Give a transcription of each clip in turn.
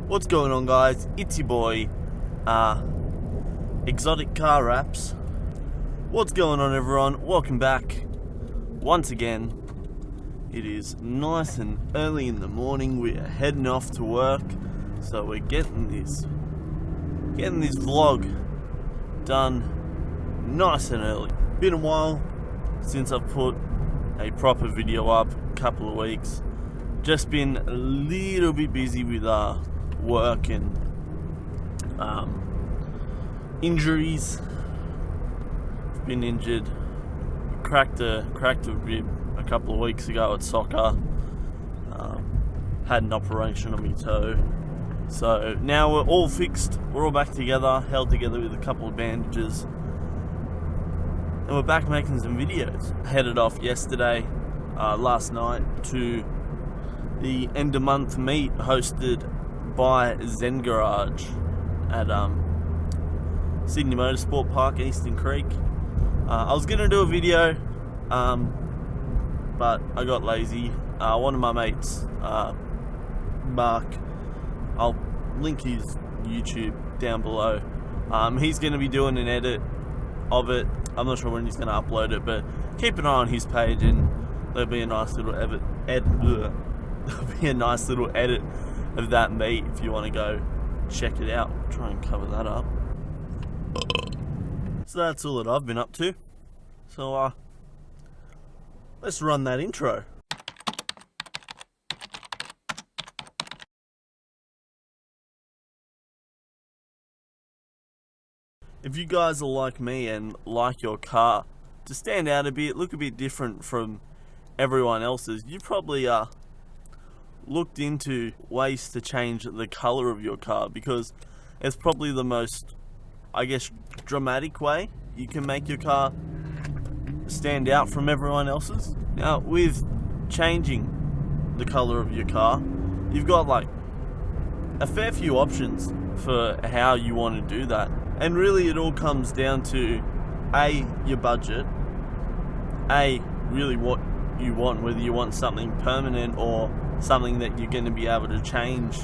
What's going on, guys? It's your boy, Exotic Car Wraps. What's going on, everyone? Welcome back once again. It is nice and early in the morning. We are heading off to work, so we're getting this vlog done nice and early. Been a while since I've put a proper video up, a couple of weeks. Just been a little bit busy with work and injuries. Been injured. Cracked a rib a couple of weeks ago at soccer. Had an operation on my toe. So now we're all fixed. We're all back together, held together with a couple of bandages. And we're back making some videos. Headed off yesterday, last night, to the end of month meet hosted by Zen Garage at Sydney Motorsport Park, Eastern Creek. I was going to do a video, but I got lazy. One of my mates, Mark, I'll link his YouTube down below. He's going to be doing an edit of it. I'm not sure when he's going to upload it, but keep an eye on his page and there'll be a nice little there'll be a nice little edit of that meet if you want to go check it out. Try and cover that up. So that's all that I've been up to. So let's run that intro. If you guys are like me and like your car to stand out a bit, look a bit different from everyone else's, you probably looked into ways to change the color of your car, because it's probably the most, I guess, dramatic way you can make your car stand out from everyone else's. Now, with changing the color of your car, you've got like a fair few options for how you want to do that. And really it all comes down to A, your budget, A, really what you want, whether you want something permanent or something that you're going to be able to change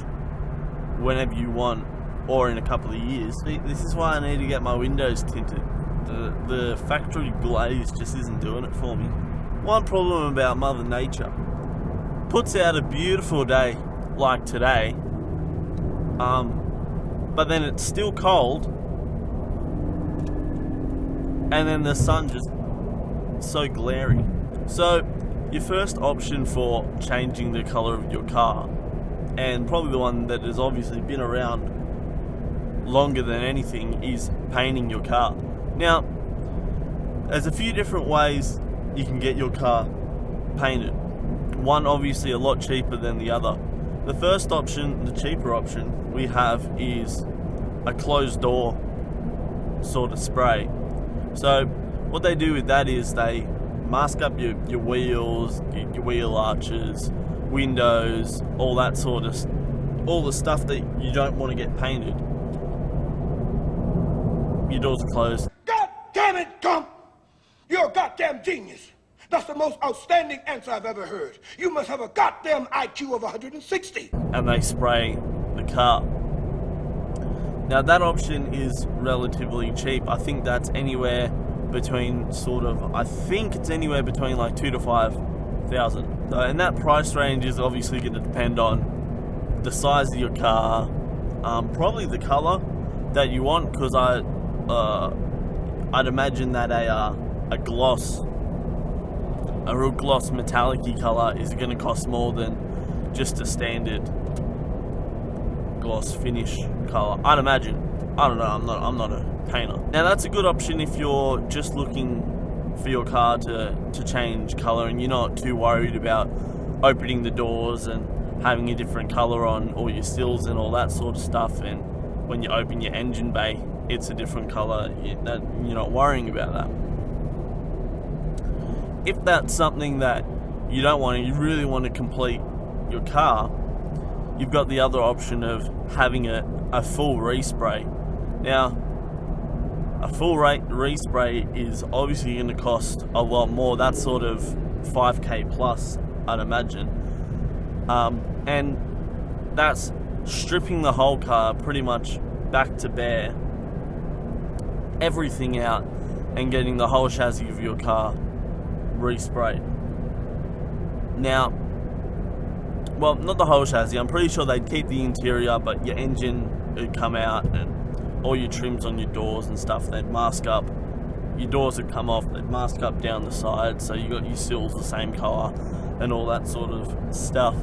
whenever you want or in a couple of years. This is why I need to get my windows tinted. The factory glaze just isn't doing it for me. One problem about Mother Nature: puts out a beautiful day like today, but then it's still cold, and then the sun just so glaring. So your first option for changing the color of your car, and probably the one that has obviously been around longer than anything, is painting your car. Now, there's a few different ways you can get your car painted. One obviously a lot cheaper than the other. The first option, the cheaper option we have, is a closed door sort of spray. So what they do with that is they mask up your wheels, your wheel arches, windows, all that sort of, all the stuff that you don't want to get painted. Your doors are closed. God damn it, Gump! You're a goddamn genius. That's the most outstanding answer I've ever heard. You must have a goddamn IQ of 160. And they spray the car. Now that option is relatively cheap. I think that's anywhere between it's anywhere between like $2,000 to $5,000. And that price range is obviously going to depend on the size of your car, probably the color that you want, because I'd imagine that a real gloss metallic-y color is going to cost more than just a standard gloss finish color, I'd imagine. I don't know, I'm not a painter. Now that's a good option if you're just looking for your car to change color and you're not too worried about opening the doors and having a different color on all your sills and all that sort of stuff, and when you open your engine bay it's a different color. You're not worrying about that. If that's something that you don't want, and you really want to complete your car, you've got the other option of having a full respray. Now, a full respray is obviously going to cost a lot more. That's sort of $5,000 plus, I'd imagine. And that's stripping the whole car pretty much back to bare, everything out, and getting the whole chassis of your car resprayed. Now, well, not the whole chassis, I'm pretty sure they'd keep the interior, but your engine would come out, and all your trims on your doors and stuff, they'd mask up. Your doors would come off, they'd mask up down the side, so you got your sills the same colour and all that sort of stuff.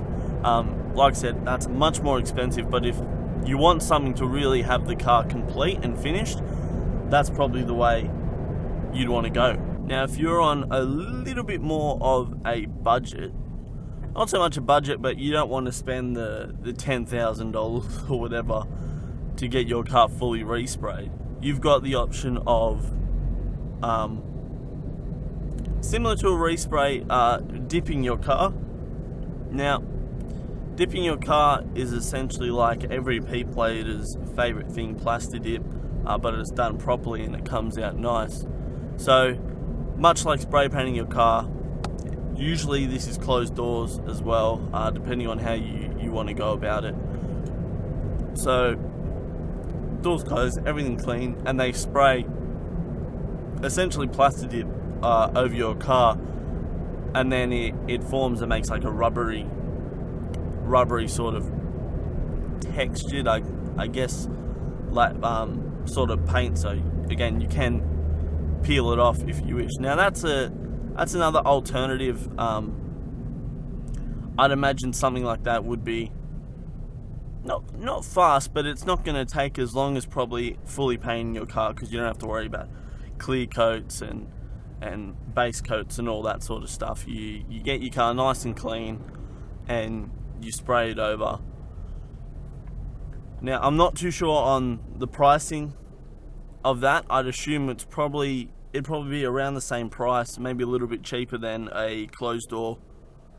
Like I said, that's much more expensive, but if you want something to really have the car complete and finished, that's probably the way you'd want to go. Now, if you're on a little bit more of a budget, not so much a budget, but you don't want to spend the $10,000 or whatever to get your car fully resprayed, you've got the option of similar to a respray, dipping your car. Now, dipping your car is essentially like every P-plater's favourite thing, plasti dip, but it's done properly and it comes out nice. So, much like spray painting your car, usually this is closed doors as well, depending on how you want to go about it. So, doors closed, everything clean, and they spray essentially plasti dip over your car, and then it forms and makes like a rubbery sort of textured, I guess, like sort of paint. So again, you can peel it off if you wish. Now that's another alternative. I'd imagine something like that would be not fast, but it's not going to take as long as probably fully painting your car, because you don't have to worry about clear coats and base coats and all that sort of stuff. You get your car nice and clean and you spray it over. Now, I'm not too sure on the pricing of that. I'd assume it'd probably be around the same price, maybe a little bit cheaper than a closed door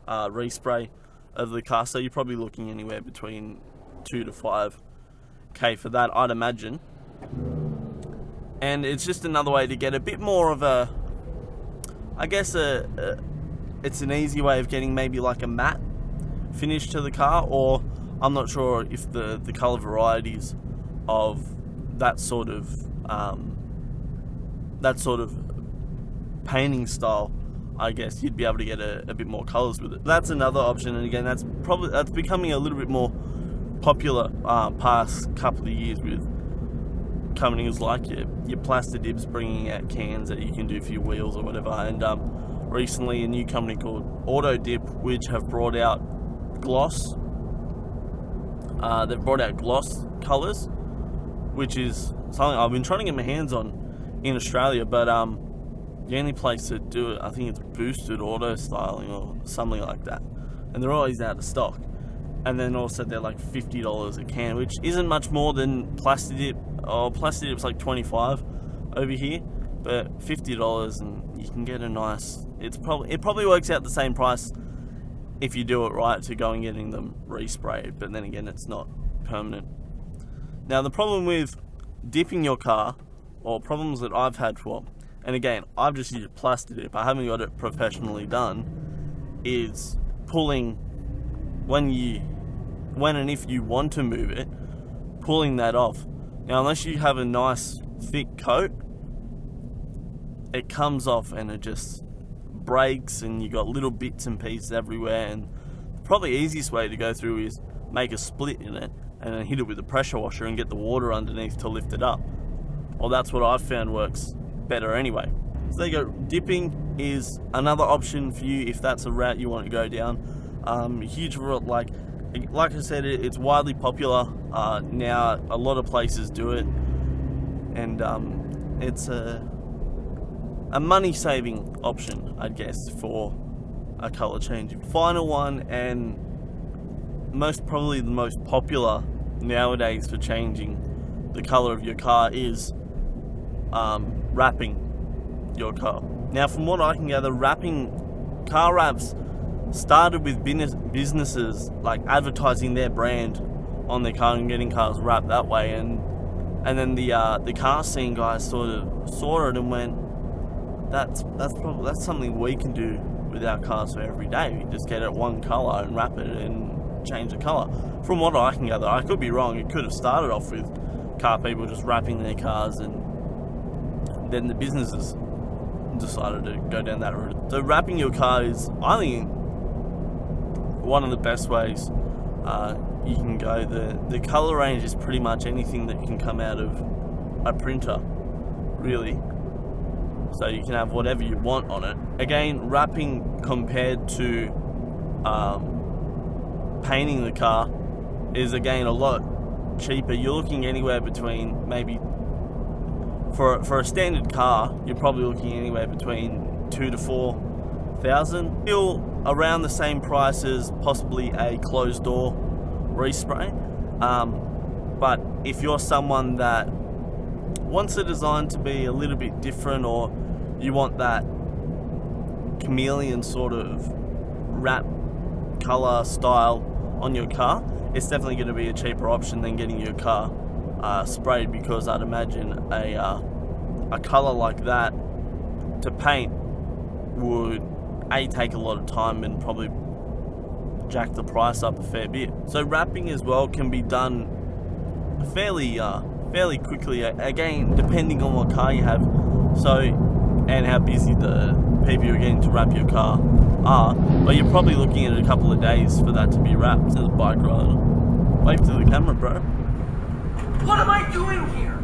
respray of the car. So you're probably looking anywhere between $2,000 to $5,000 for that, I'd imagine. And it's just another way to get a bit more of a, I guess it's an easy way of getting maybe like a matte finish to the car, or I'm not sure if the colour varieties of that sort of painting style, I guess you'd be able to get a bit more colours with it. That's another option, and again, that's becoming a little bit more popular past couple of years with companies like your plasti dips bringing out cans that you can do for your wheels or whatever. And recently a new company called Auto Dip, which have brought out gloss. They've brought out gloss colours, which is something I've been trying to get my hands on in Australia, but the only place to do it, I think it's Boosted Auto Styling or something like that, and they're always out of stock. And then also they're like $50 a can, which isn't much more than plasti dip. Oh, plasti dip's like $25 over here, but $50 and you can get a nice. It probably works out the same price if you do it right to go and getting them resprayed. But then again, it's not permanent. Now the problem with dipping your car, or problems that I've had for, and again, I've just used plasti dip, I haven't got it professionally done, is pulling when and if you want to move it, pulling that off. Now, unless you have a nice thick coat, it comes off and it just breaks, and you got little bits and pieces everywhere. And probably the easiest way to go through is make a split in it and then hit it with a pressure washer and get the water underneath to lift it up. Well, that's what I've found works better anyway. So there you go. Dipping is another option for you if that's a route you want to go down. Huge, like I said, it's widely popular now. A lot of places do it, and it's a money-saving option, I guess, for a colour change. Final one, and probably the most popular nowadays for changing the colour of your car, is wrapping your car. Now, from what I can gather, car wraps started with businesses like advertising their brand on their car and getting cars wrapped that way, and then the car scene guys sort of saw it and went, that's something we can do with our cars for every day. We just get it one colour and wrap it and change the colour. From what I can gather, I could be wrong, it could have started off with car people just wrapping their cars, and then the businesses decided to go down that route. So wrapping your car is, I think, one of the best ways you can go. The colour range is pretty much anything that can come out of a printer, really. So you can have whatever you want on it. Again, wrapping compared to painting the car is again a lot cheaper. You're looking anywhere between, maybe for a standard car, you're probably looking anywhere between $2,000 to $4,000. Still around the same price as possibly a closed door respray. But if you're someone that wants the design to be a little bit different, or you want that chameleon sort of wrap color style on your car, it's definitely going to be a cheaper option than getting your car sprayed, because I'd imagine a color like that to paint would take a lot of time and probably jack the price up a fair bit. So wrapping as well can be done fairly quickly, again depending on what car you have, so, and how busy the people you're getting to wrap your car are. But you're probably looking at a couple of days for that to be wrapped. There's a bike rider. Wave to the camera, bro. What am I doing here?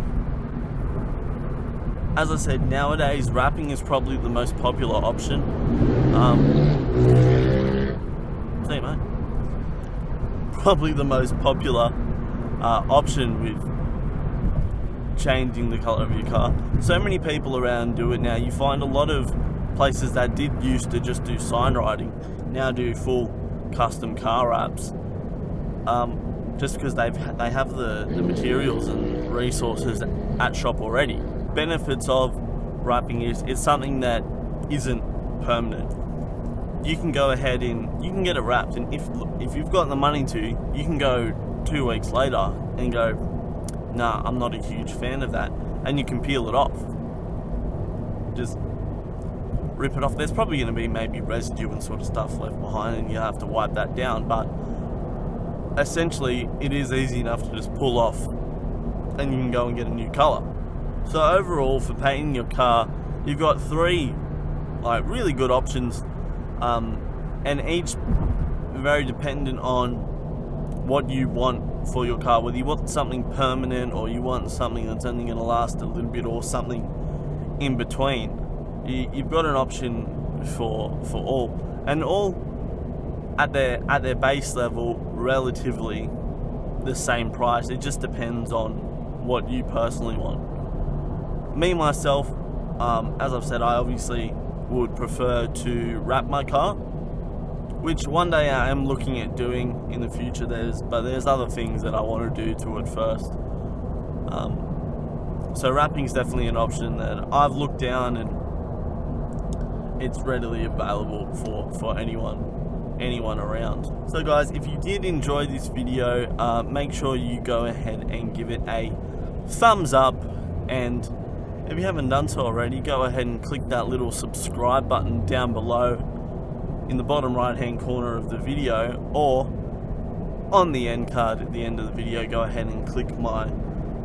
As I said, nowadays wrapping is probably the most popular option. See, mate. Probably the most popular option with changing the color of your car. So many people around do it now. You find a lot of places that did used to just do sign writing now do full custom car wraps, just because they have the materials and resources at shop already. Benefits of wrapping is it's something that isn't permanent. You can go ahead and you can get it wrapped, and if you've got the money to, you can go 2 weeks later and go, nah, I'm not a huge fan of that, and you can peel it off. Just rip it off. There's probably going to be maybe residue and sort of stuff left behind, and you have to wipe that down, but essentially it is easy enough to just pull off and you can go and get a new colour. So overall, for painting your car, you've got 3 really good options, and each very dependent on what you want for your car, whether you want something permanent or you want something that's only going to last a little bit, or something in between. You've got an option for all, and all at their base level relatively the same price. It just depends on what you personally want. Me myself, as I've said, I obviously would prefer to wrap my car, which one day I am looking at doing in the future. But there's other things that I want to do to it first. So wrapping is definitely an option that I've looked down, and it's readily available for anyone around. So guys, if you did enjoy this video, make sure you go ahead and give it a thumbs up, and if you haven't done so already, go ahead and click that little subscribe button down below in the bottom right hand corner of the video, or on the end card at the end of the video, go ahead and click my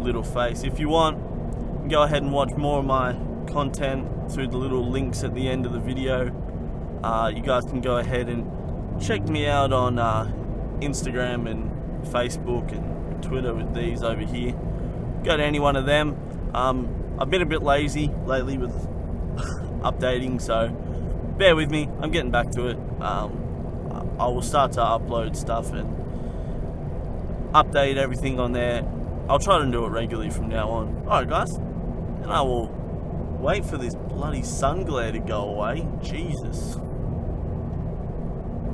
little face. If you want, go ahead and watch more of my content through the little links at the end of the video. You guys can go ahead and check me out on Instagram and Facebook and Twitter with these over here. Go to any one of them. I've been a bit lazy lately with updating, so bear with me. I'm getting back to it. I will start to upload stuff and update everything on there. I'll try to do it regularly from now on. Alright guys, and I will wait for this bloody sun glare to go away. Jesus.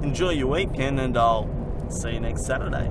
Enjoy your weekend, and I'll see you next Saturday.